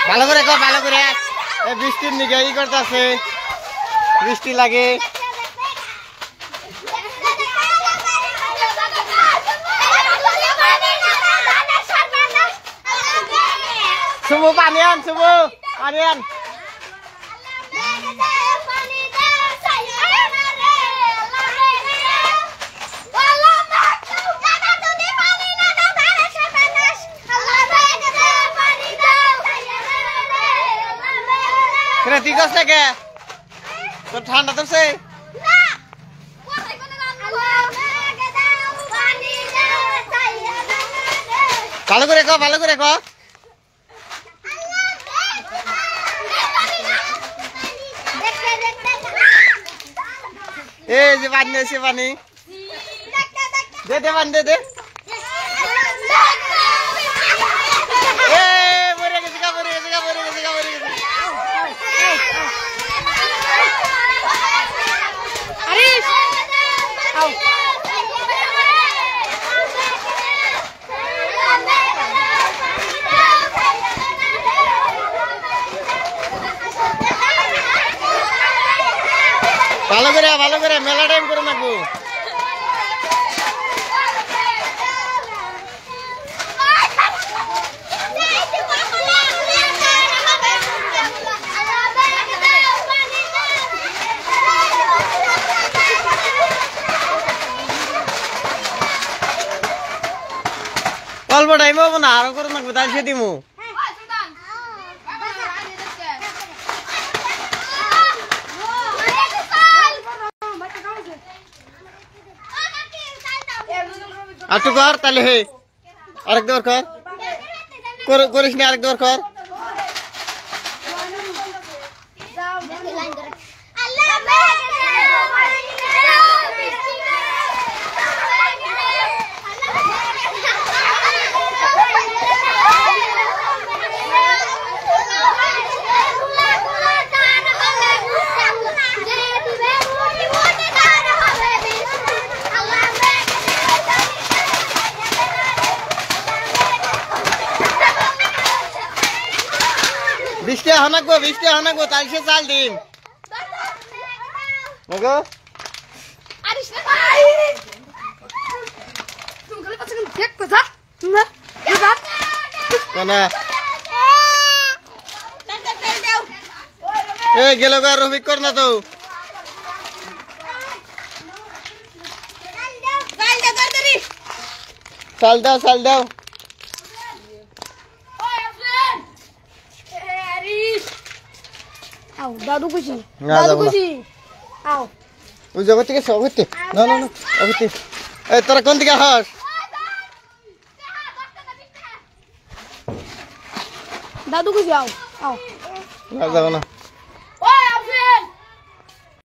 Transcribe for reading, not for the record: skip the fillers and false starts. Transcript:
ভালো করে কর, ভালো করে। বৃষ্টির নিকে ই করতেছে, বৃষ্টি লাগে। শুভু পানি আন, শুভু পানি আন। তুই কষ্ট কে তোর ঠান্ডা ধরছে? ভালো করে কো, ভালো করে কো। এই যে পানি হয়েছে, পানি দে দে, পানি দে দে। মরে গেছে গা, মরে গেছে গা, মরে গেছে গা, মরে গেছে। ভালো করে মেলা টাইম করে নাকবো। অল্প টাইম হবো না, আরো করে নাকবো, তাই সে দিমু। আর তো কর তাহলে, হে আরেক দর কর, করিস নি, আরেক দর কর। বৃষ্টি হানাকবো, বৃষ্টি হানাকবো, তাই সে চাল দিন। গেল গা রফিক কর না তো। চাল দাও, চাল দাও। দাদু খুশি, দাদু খুশি। আও ওই জগৎ থেকে সব হইতে না না না হইতে। এই তোরা কোন দিকে হাস? দাদু খুশি, আও আও। না যাবো না।